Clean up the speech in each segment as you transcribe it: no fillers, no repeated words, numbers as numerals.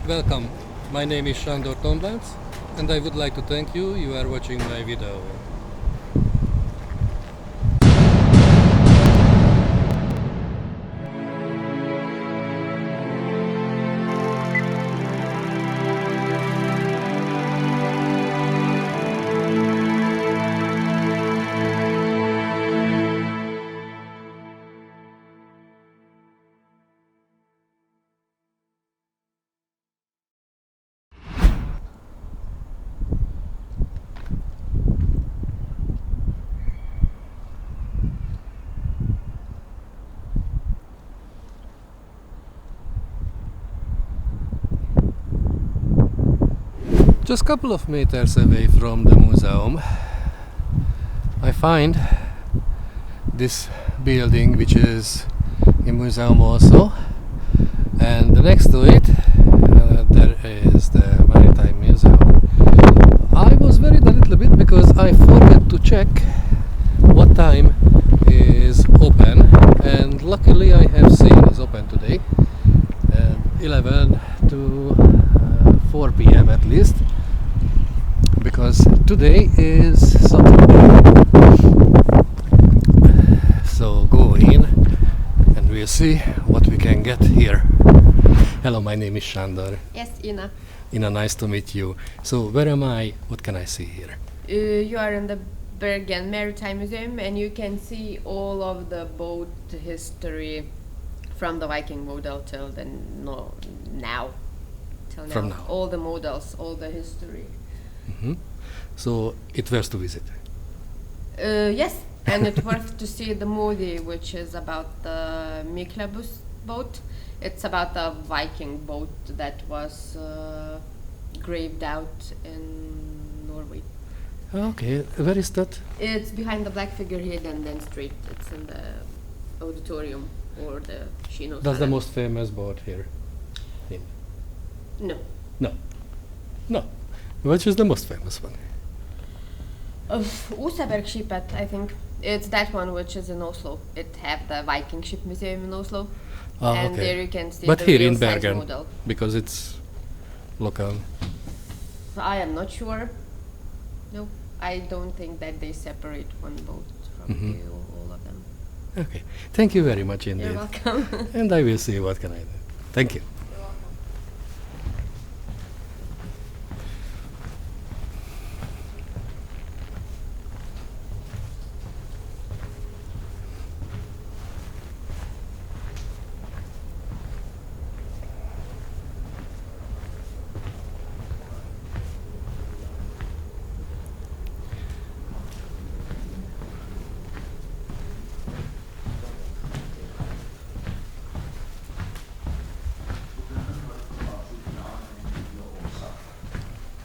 Welcome, my name is Sandor and I would like to thank you, you are watching my video. Just a couple of meters away from the museum, I find this building which is a museum also, and next to it there is the Maritime Museum. I was worried a little bit because I forgot to check what time is open, and luckily I have seen is open today, 11 to 4 p.m. at least, because today is Saturday. So go in and we'll see what we can get here. Hello, my name is Sandor. Yes, Ina. Ina, nice to meet you. So where am I? What can I see here? You are in the Bergen Maritime Museum, and you can see all of the boat history from the Viking model till now. From now. All the models, all the history. Mm-hmm. So it was to visit. Yes, and it's worth to see the movie, which is about the Miklabus boat. It's about a Viking boat that was graved out in Norway. Okay, where is that? It's behind the black figurehead and then straight. It's in the auditorium or the Kino. That's the most famous boat here. No. No. Which is the most famous one? Oseberg shipet, I think. It's that one which is in Oslo. It have the Viking ship museum in Oslo. And okay. there you can see but the here real in size Bergen, model. because it's local. I am not sure. No, I don't think that they separate one boat from all of them. Okay, thank you very much indeed. You're welcome. And I will see what can I do. Thank you. You're welcome.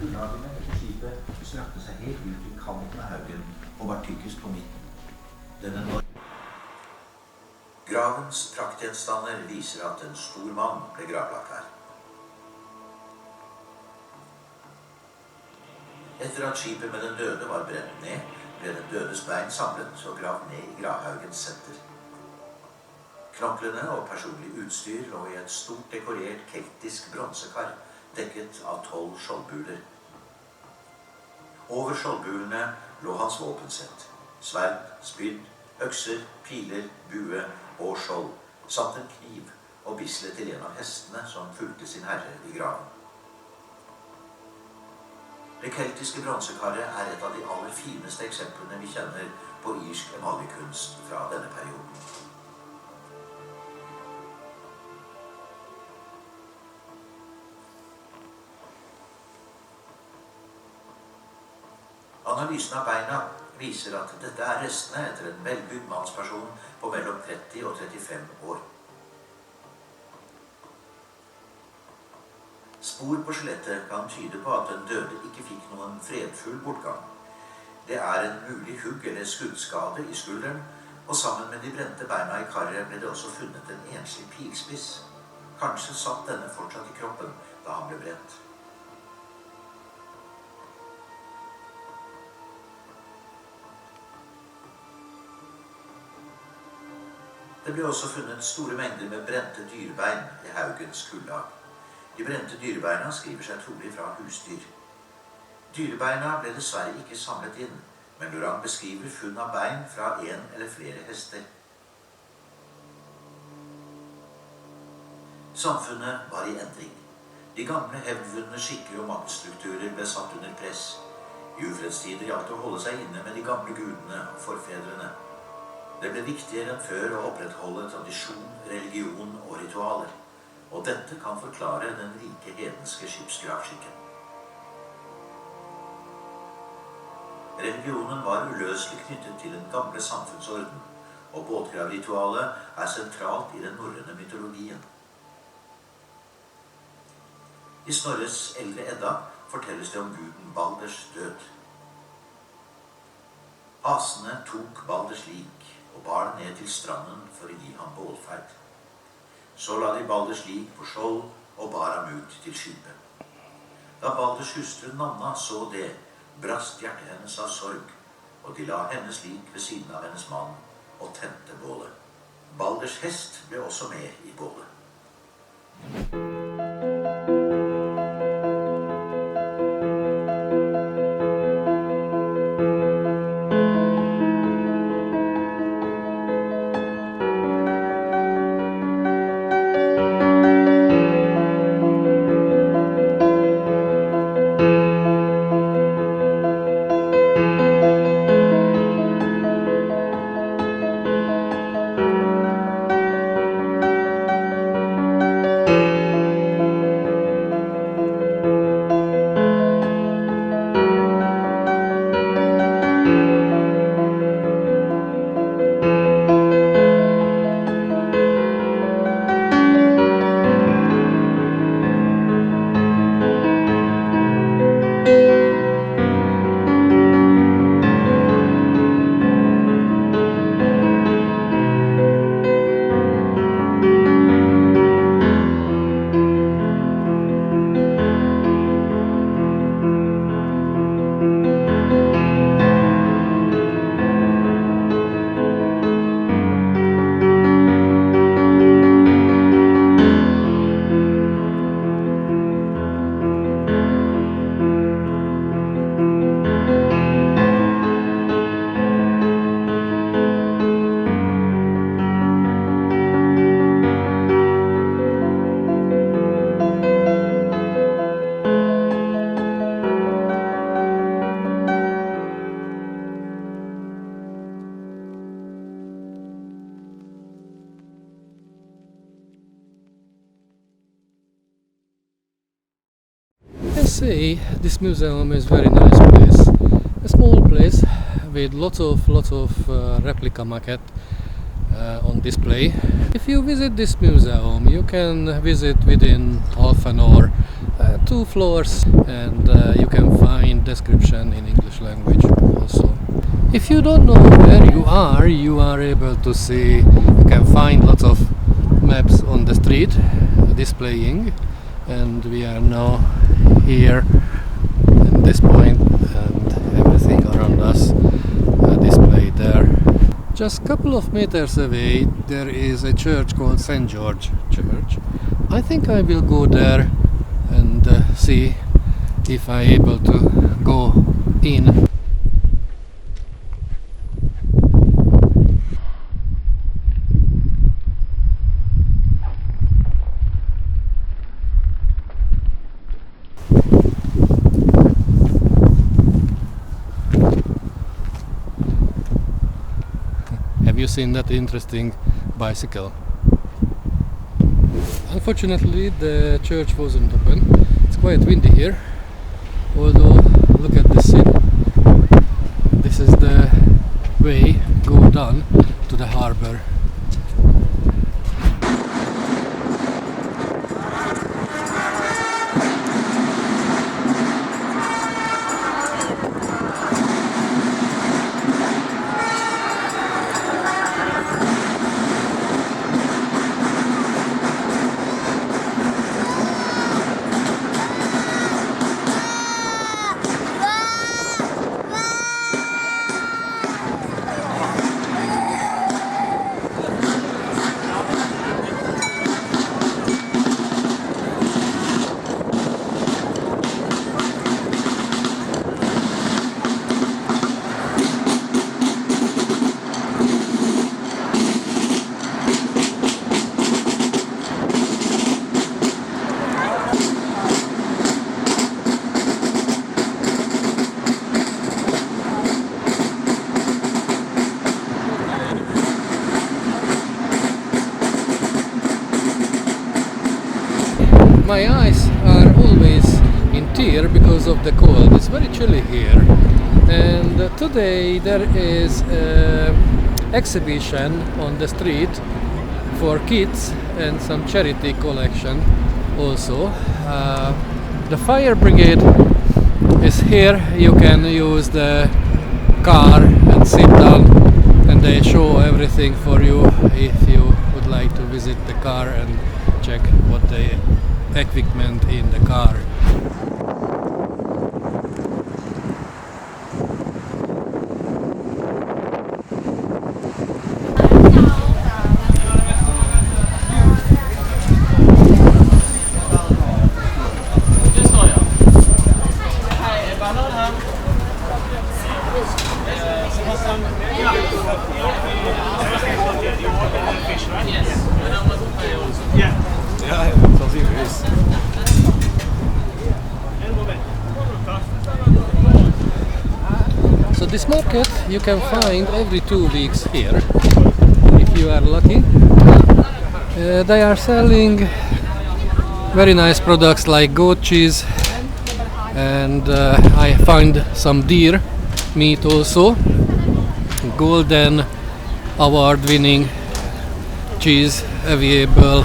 Kullagene etter skipet strakte seg helt ut i kanten av haugen og var tykkest på midten. Gravens praktgjenstander viser at en stor mann ble gravlagt her. Etter at skipet med den døde var brent ned, ble den dødes bein samlet og gravd ned i gravhaugens senter. Knoklene og personlig utstyr lå i et stort dekorert keltisk bronsekar, dekket av 12 skjoldbuler. Over skjoldbulene lå hans våpensett. Sverd, spyd, økser, piler, bue og skjold, samt en kniv og bislet til en av hestene som fulgte sin herre i graven. Det keltiske bronsekaret er et av de aller fineste eksemplene vi kjenner på irsk emaljekunst fra denne perioden. Analysen av beina viser at dette er restene etter en velbygd mannsperson på mellom 30 og 35 år. Spor på skjelettet kan tyde på at den døde ikke fikk noen fredfull bortgang. Det er en mulig hugg eller skuddskade i skulderen, og sammen med de brente beina i karret ble det også funnet en enslig pilspiss. Kanskje satt denne fortsatt i kroppen da han ble brent. Det ble også funnet store mengder med brente dyrebein i haugens kullag. De brente dyrebeina skriver seg trolig fra husdyr. Dyrebeina ble dessverre ikke samlet inn, men Lorang beskriver funn av bein fra en eller flere hester. Samfunnet var i endring. De gamle hevdvunne skikker og maktstrukturer ble satt under press. I ufredstider gjaldt det å holde seg inne med de gamle gudene og forfedrene. Det ble viktigere enn før å opprettholde tradisjon, religion og ritualer. Og dette kan forklare den rike hedenske skipsgravskikken. Religionen var uløselig knyttet til den gamle samfunnsorden, og båtgravritualet er sentralt i den norrøne mytologien. I Snorres eldre Edda fortelles det om guden Balders død. Asene tok Balders lik og bar den ned til stranden for å gi ham bålferd. Så la de Balders lik på skjold og bar ham ut til skipet. Da Balders hustru Nanna så det, brast hjertet hennes av sorg, og de la hennes lik ved siden av hennes mann og tente bålet. Balders hest ble også med i bålet. Say this museum is very nice place, a small place with lots of replica maquette on display. If you visit this museum, you can visit within half an hour, 2 floors, and you can find description in English language also. If you don't know where you are able to see, you can find lots of maps on the street displaying, and we are now here in this point, and everything around us displayed there. Just a couple of meters away there is a church called St. George Church. I think I will go there and see if I able to go in. Have you seen that interesting bicycle? Unfortunately the church wasn't open. It's quite windy here, although look at this scene. This is the way go down to the harbor. my eyes are always in tear because of the cold. It's very chilly here. And today there is an exhibition on the street for kids and some charity collection also. The fire brigade is here. You can use the car and sit down and they show everything for you if you would like to visit the car and check what the equipment in the car. So this market you can find every 2 weeks here, if you are lucky. They are selling very nice products like goat cheese, and I find some deer meat also. Golden award-winning cheese available.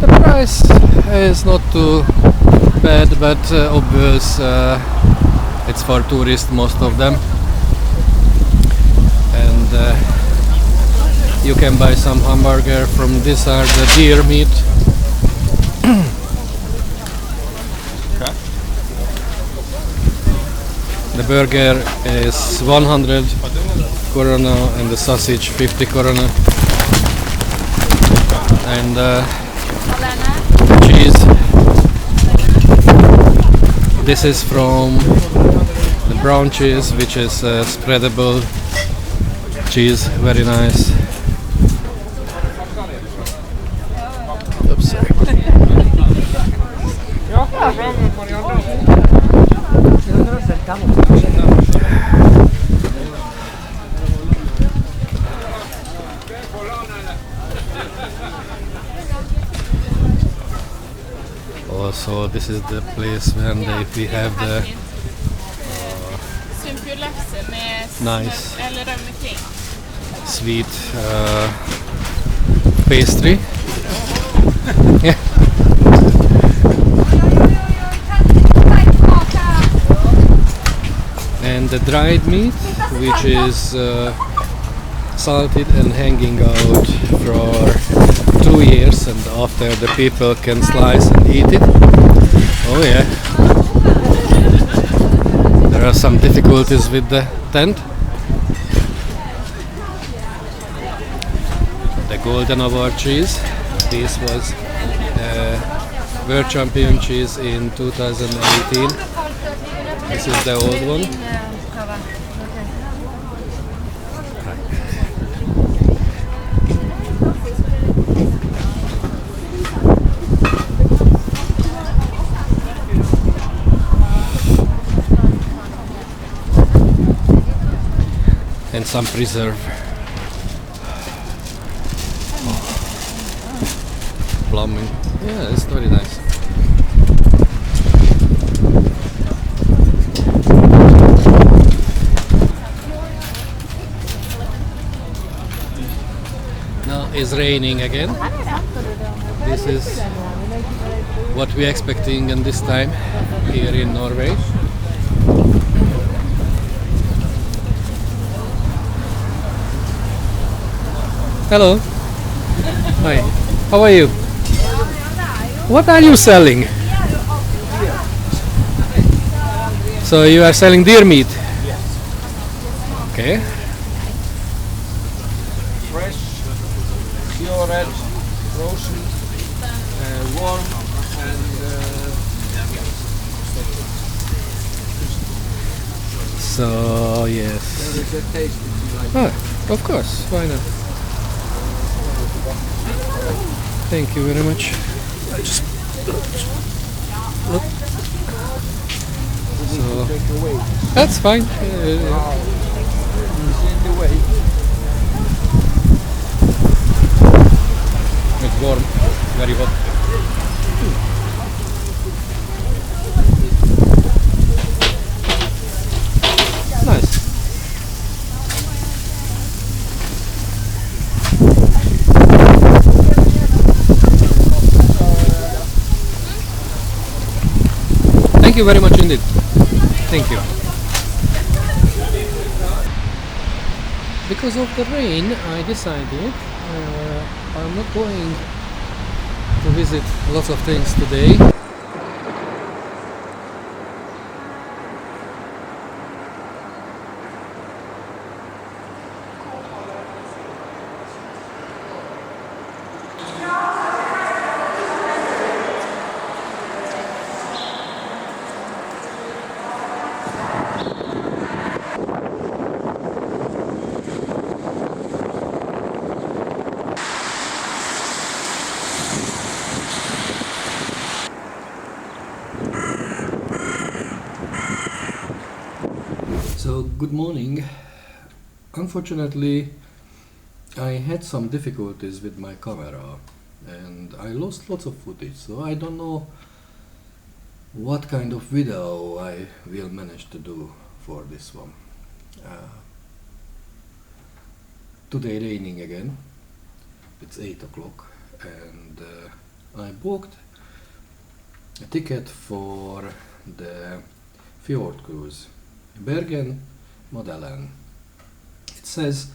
The price is not too bad, but obvious it's for tourists, most of them. And you can buy some hamburger from this are the deer meat. The burger is 100 korona and the sausage 50 korona. And cheese. This is from the brown cheese, which is spreadable cheese, very nice. Oops, sorry. Also, this is the place when we have the nice sweet pastry. Yeah. And the dried meat, which is salted and hanging out for 2 years, and after the people can slice and eat it. Oh yeah. There are some difficulties with the tent. The Golden Award cheese. This was World Champion cheese in 2018. This is the old one. And some preserve. Plumbing. Yeah, it's very nice. Now it's raining again. This is what we're expecting in this time here in Norway. Hello. Hi. How are you? What are you selling? So you are selling deer meat? Yes. Okay. Fresh, cured, frozen, warm, and So yes. there is a taste if you like. Ah, of course. Why not? Thank you very much. So Take away. that's fine. It's in the way. It's warm, very hot. Thank you very much indeed. Thank you. Because of the rain, I decided I'm not going to visit lots of things today. So, good morning. Unfortunately, I had some difficulties with my camera and I lost lots of footage, so I don't know what kind of video I will manage to do for this one. Today raining again. It's 8 o'clock and I booked a ticket for the fjord cruise. Bergen, Modellen. It says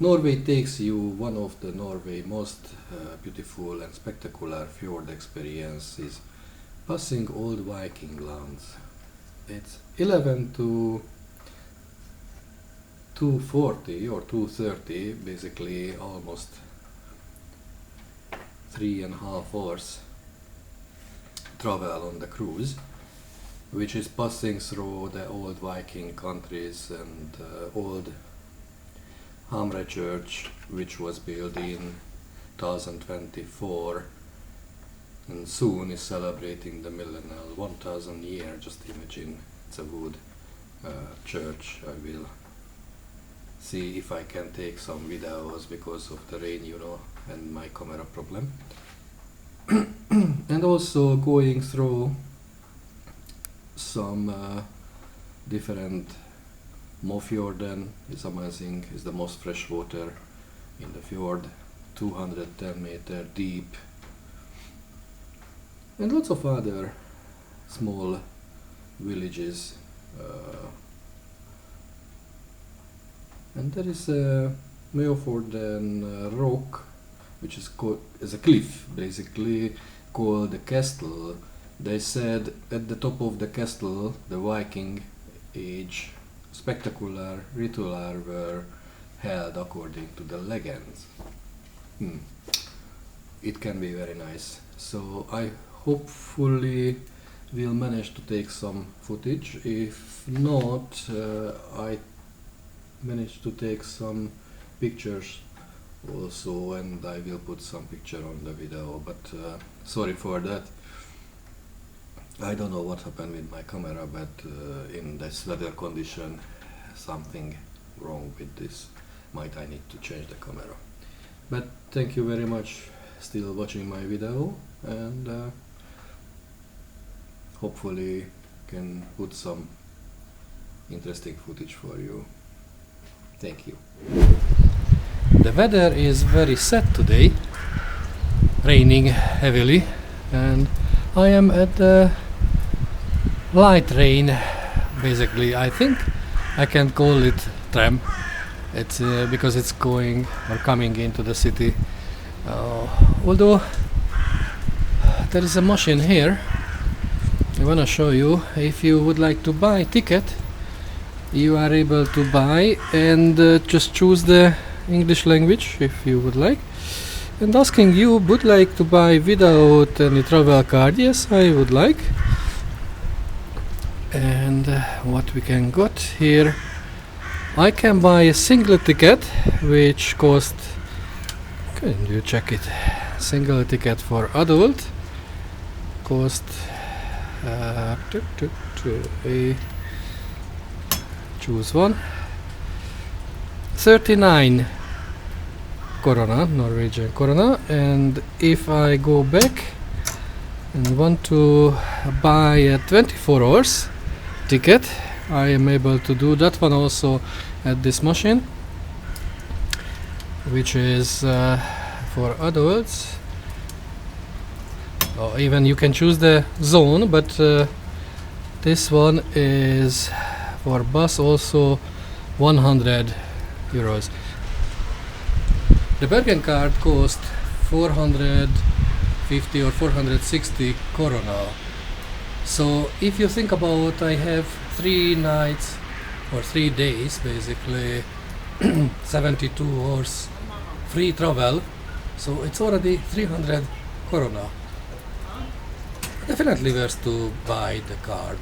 Norway takes you one of the Norway's most beautiful and spectacular fjord experiences, passing old Viking lands. It's 11 to 2:40 or 2:30, basically almost 3.5 hours travel on the cruise, which is passing through the old Viking countries and old Hamre church, which was built in 1024 and soon is celebrating the millennial 1000 year. Just imagine, it's a wood church. I will see if I can take some videos because of the rain, you know, and my camera problem. And also going through some different Fjorden is amazing. It's the most fresh water in the fjord, 210 meter deep, and lots of other small villages. And there is a Fjorden rock, which is a cliff, basically called the castle. They said at the top of the castle, the Viking age spectacular ritual were held according to the legends. It can be very nice. So I hopefully will manage to take some footage. If not, I managed to take some pictures also, and I will put some picture on the video, but sorry for that. I don't know what happened with my camera, but in this weather condition something wrong with this. Might I need to change the camera. But thank you very much still watching my video, and hopefully can put some interesting footage for you. Thank you. The weather is very sad today, raining heavily, and I am at the light rain, basically. I think I can call it tram. It's because it's going or coming into the city. Although there is a machine here, I wanna show you. If you would like to buy ticket, you are able to buy and just choose the English language if you would like. And asking you, would like to buy without any travel card? Yes, I would like. And what we can got here, I can buy a single ticket which cost, can you check it, single ticket for adult cost choose one, 39 korona, Norwegian korona. And if I go back and want to buy a 24 hours ticket, I am able to do that one also at this machine, which is for adults. or even you can choose the zone, but this one is for bus also 100 euros. The Bergen card cost 450 or 460 korona. So if you think about, I have 3 nights or 3 days basically 72 hours free travel, so it's already 300 korona. Definitely worth to buy the card.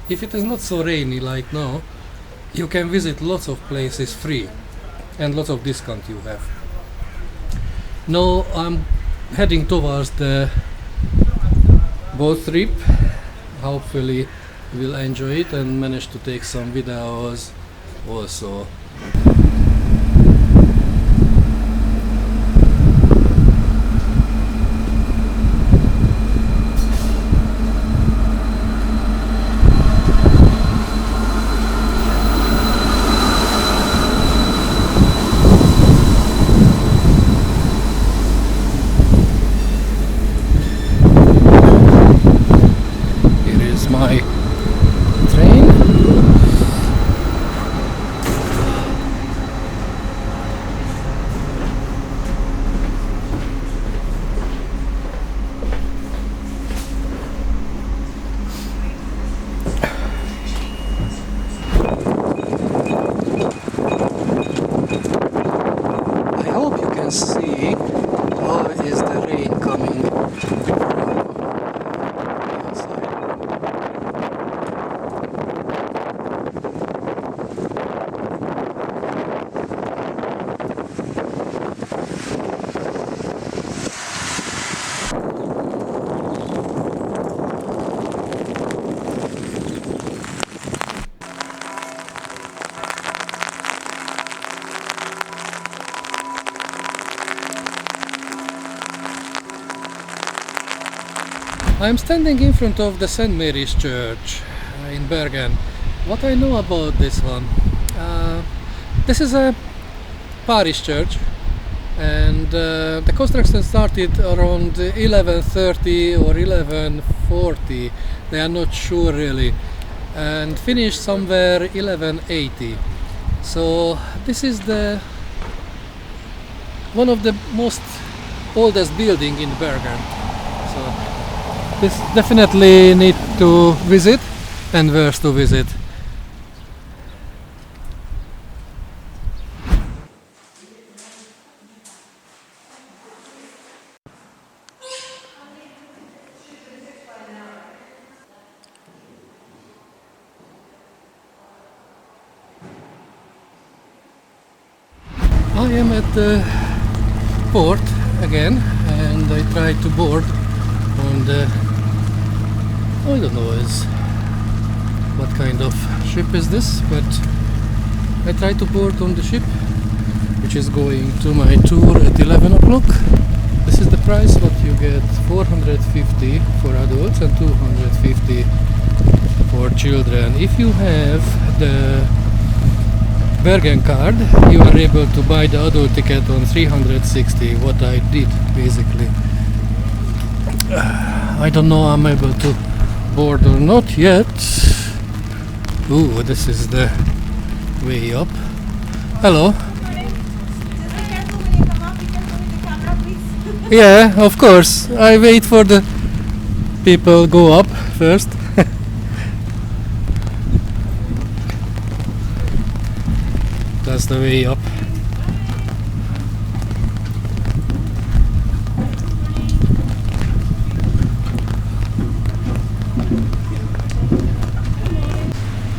If it is not so rainy like now, you can visit lots of places free and lots of discount you have. Now I'm heading towards the boat trip. Hopefully we'll enjoy it and manage to take some videos also. My train. I hope you can see how is the rain coming outside. I'm standing in front of the St. Mary's Church in Bergen. What I know about this one? This is a parish church, and the construction started around 1130 or 1140. They are not sure really, and finished somewhere 1180. So this is the one of the most oldest building in Bergen. So this definitely need to visit and worth to visit. I am at the port again, and I try to board on the, I don't know what kind of ship is this, but I try to board on the ship which is going to my tour at 11 o'clock. This is the price what you get, 450 for adults and 250 for children. If you have the Bergen card, you are able to buy the adult ticket on 360, what I did basically. I don't know I'm able to board or not yet. Ooh, this is the way up. Hello. Yeah, of course. I wait for the people go up first. That's the way up.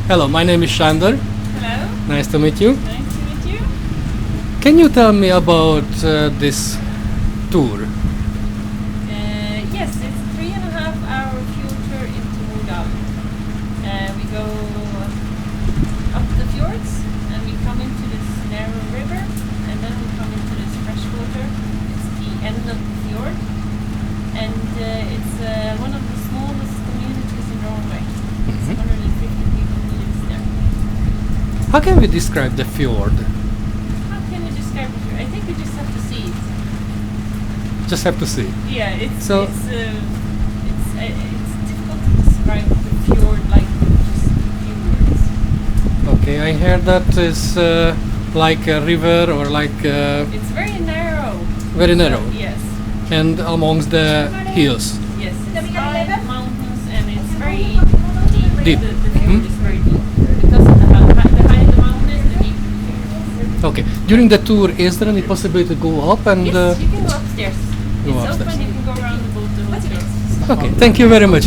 Hello, my name is Sandor. Hello, Nice to meet you. nice to meet you. Can you tell me about this tour? Yes, it's a 3.5 hour fuel tour into Modal. We go up the fjords and we come into this narrow river, and then we come into this freshwater. It's the end of the fjord, and it's one of the smallest communities in Norway. It's 150 people who lives there. How can we describe the fjord? How can you describe it? I think you just have to see it. just have to see. Yeah, So- it's difficult to describe the fjord like just a few words. Okay, I heard that is like a river or like It's very narrow. very narrow, Yes. and amongst the hills. Yes, it's high mountains and it's very deep. Deep. The fjord is very deep. Because of the higher the mountain is, the deeper the fjord. Okay. During the tour, is there any possibility to go up and? Yes, you can go upstairs. Go It's upstairs. open, you can go around the boat the whole place. Okay. Thank you very much.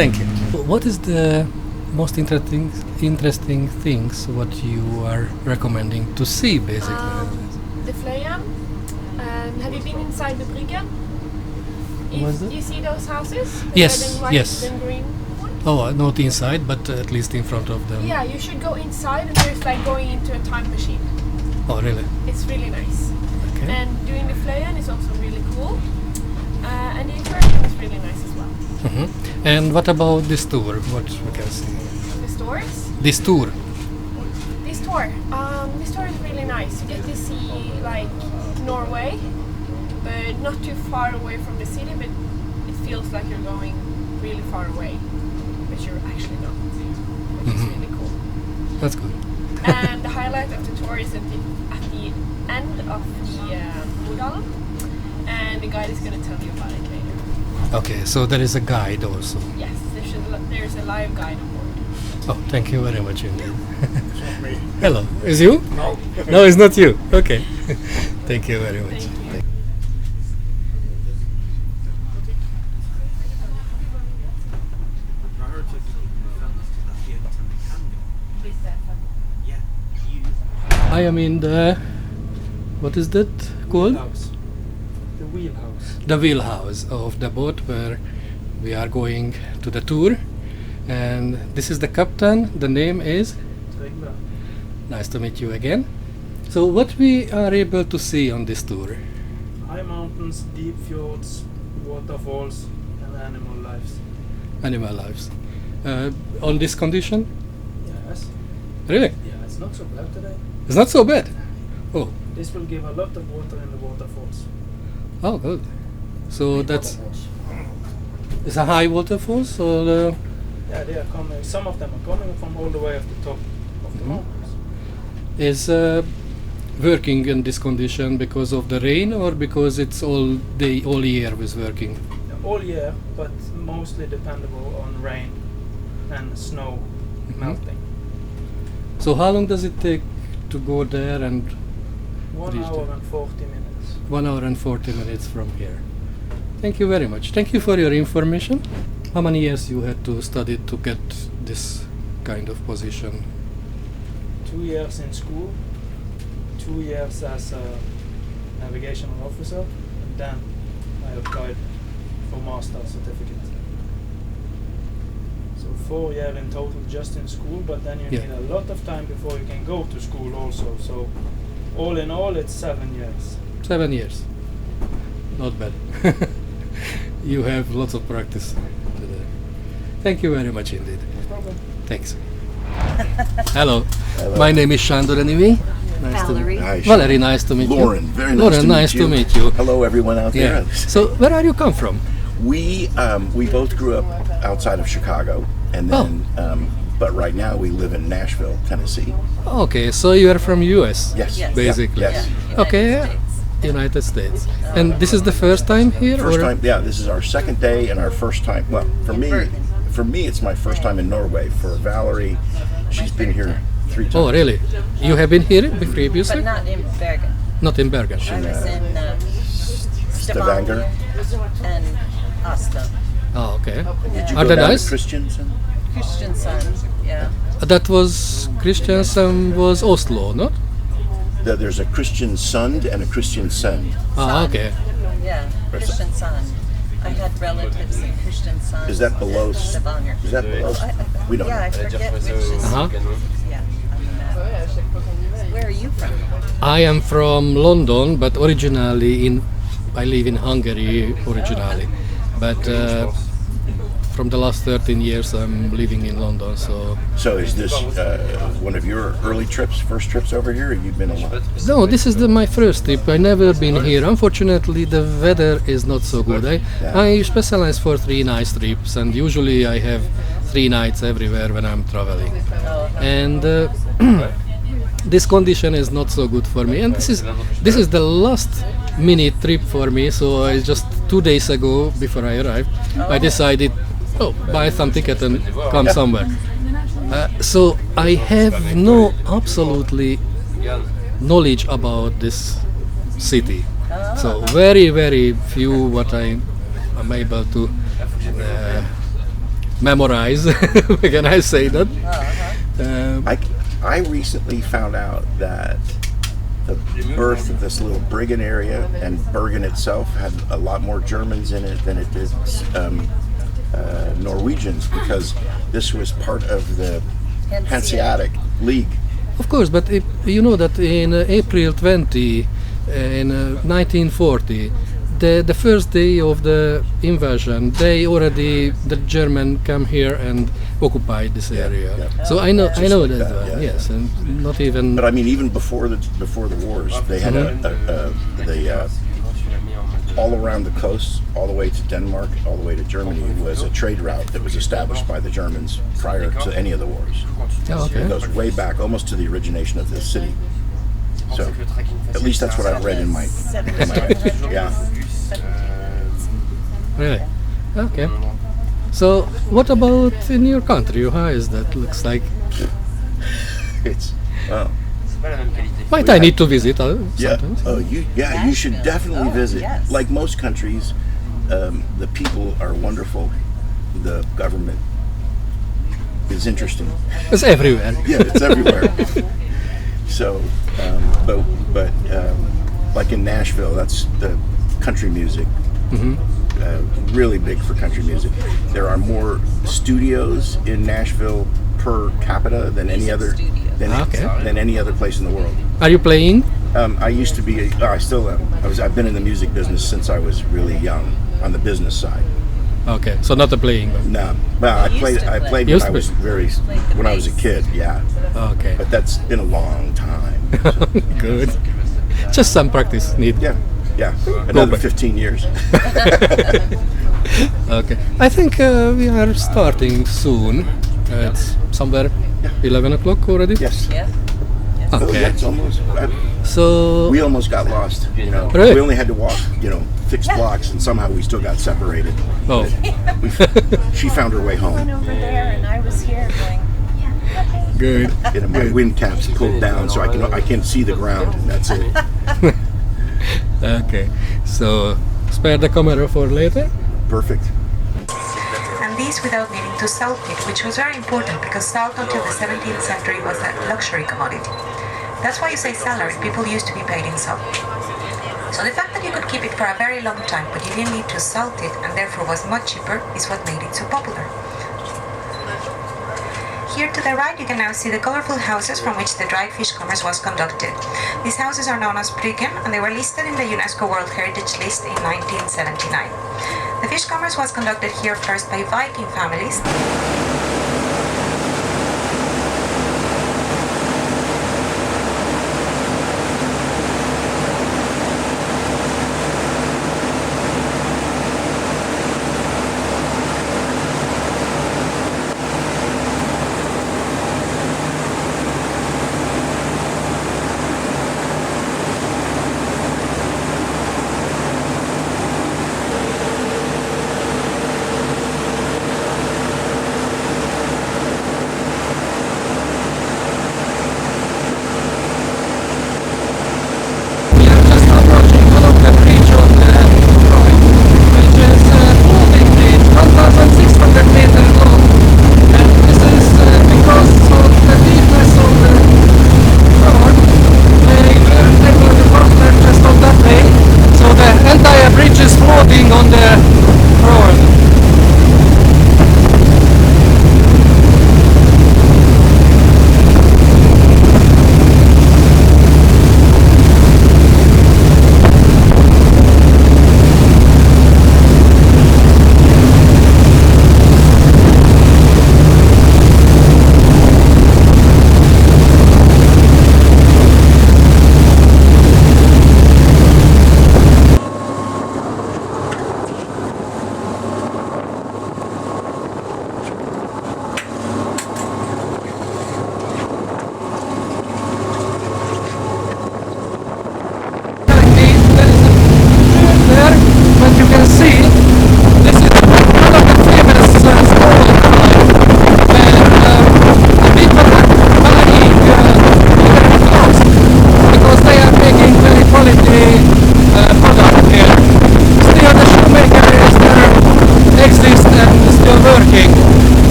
Thank you. What is the most interesting things what you are recommending to see basically? The Fløyen. Have you been inside the Bergen? Was it? You see those houses? The Yes, red and white yes. and green one? Oh, not inside, but at least in front of them. Yeah, you should go inside and there's like going into a time machine. Oh, really? It's really nice. Okay. And doing the Fløyen is also really cool. And the aquarium is really nice as well. Mhm. And what about this tour? What we can see? The stores? This tour. This tour is really nice. You get to see like Norway, but not too far away from the city, but it feels like you're going really far away, but you're actually not, which is really cool. That's good. And the highlight of the tour is at the end of the Modalen, and the guide is going to tell you about it later. Okay, so there is a guide also. Yes, there's a live guide on board. Oh, thank you very much indeed. Hello, is you? No. No, it's not you. Okay. Thank you very much. Thank you. I am in the, what is that called? Wheelhouse. The wheelhouse. The wheelhouse of the boat where we are going to the tour. And this is the captain. The name is? Trygve. Nice to meet you again. So what we are able to see on this tour? High mountains, deep fjords, waterfalls, and animal lives. Animal lives. On this condition? Yes. Really? Yeah, it's not so bad today. It's not so bad. Oh, This will give a lot of water in the waterfalls. oh, good. So that's it's a high waterfalls or Yeah, they are coming. Some of them are coming from all the way at the top of the Mhm. mountains. is working in this condition because of the rain or because it's all day, all year was working? All year, but mostly dependable on rain and snow melting. So how long does it take to go there and 1 Reach hour there. and 40 minutes. 1 hour and 40 minutes from here? Thank you very much. Thank you for your information. How many years you had to study to get this kind of position? 2 years in school, 2 years as a navigational officer, and then I applied for master certificate. So 4 years in total just in school, but then you Yeah. need a lot of time before you can go to school also. So all in all, it's 7 years. 7 years. Not bad. You have lots of practice today. Thank you very much indeed. No problem. Thanks. Hello. My name is Sandor anyway. Nice Valerie. To Hi, Valerie, nice to meet you. Lauren, very nice Lauren, to meet nice you. to meet you. Hello, everyone out Yeah. there. So where are you come from? We both grew up outside of Chicago, and then but right now we live in Nashville, Tennessee. Okay, so you are from US. Yes, Yes. Basically. Yes. Okay, yeah. United States. And this is the first time here? First or? time, yeah. This is our second day and our first time. Well, for me, it's my first time in Norway. For Valerie, she's been here 3 times. Oh, really? You have been here previously? But not in Bergen. Not in Bergen. I was in Stavanger. Stavanger and Oslo. Oh, okay. Did you Are go they down nice? to Christiansen? Christiansand, yeah. That was Christiansen was Oslo, not? There's a Christian Sund and a Christian Send. Ah, okay. Yeah, Christiansand. I had relatives in Christiansand. Is that below? and Stavanger. Is that below? We don't. Yeah, I forget which is. Uh-huh. Yeah, on the map. Where are you from? I am from London, but originally I live in Hungary originally. But from the last 13 years I'm living in London. So is this one of your early trips, first trips over here, or you've been a lot? No, this is my first trip. I never been here. Unfortunately, the weather is not so good. I specialize for 3 night trips, and usually I have 3 nights everywhere when I'm traveling. And this condition is not so good for me. And this is the last minute trip for me. So I just 2 days ago, before I arrived, I decided, buy some ticket and come somewhere. So I have no absolutely knowledge about this city. So very, very few what I am able to memorize. Can I say that? I recently found out that the birth of this little Bergen area and Bergen itself had a lot more Germans in it than it did Norwegians, because this was part of the Hanseatic League. Of course, but you know that in April 20, in 1940, the first day of the invasion, the German come here and occupied this area. Yeah. So I know that that, one. Yes, and not even. But I mean, even before the wars, they had all around the coast, all the way to Denmark, all the way to Germany, was a trade route that was established by the Germans prior to any of the wars. Oh, okay. It goes way back, almost to the origination of this city. So, at least that's what I've read in my yeah. Really? Okay. So, what about in your country? How is that? Looks like. It's Might I need to visit yeah. sometimes? You should definitely visit. yes. Like most countries, the people are wonderful. The government is interesting. It's everywhere. Yeah, it's everywhere. So, but like in Nashville, that's the country music. Really big for country music. There are more studios in Nashville per capita than any other than any other place in the world. Are you playing? I used to be. I still am. I've been in the music business since I was really young, on the business side. Okay, so not the playing. But No, well, I played when I was when I was a kid. Yeah, okay, but that's been a long time. So. good. Just some practice need. Yeah, another 15 years. Okay, I think we are starting soon. It's somewhere 11 o'clock already. Yes. Yeah. Oh, Okay. yeah, it's almost. So We almost got lost. Really? We only had to walk, 6 blocks, and somehow we still got separated. oh, She found her way home. Over there, and I was here going. good. My wind caps pulled down, so I can't see the ground. And that's it. Okay, so spare the camera for later. Perfect. And these without needing to salt it, which was very important because salt until the 17th century was a luxury commodity. That's why you say salary. People used to be paid in salt. So the fact that you could keep it for a very long time, but you didn't need to salt it and therefore was much cheaper, is what made it so popular. Here to the right, you can now see the colorful houses from which the dried fish commerce was conducted. These houses are known as Bergen, and they were listed in the UNESCO World Heritage List in 1979. The fish commerce was conducted here first by Viking families.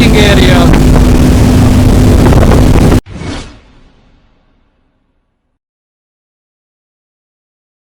parking area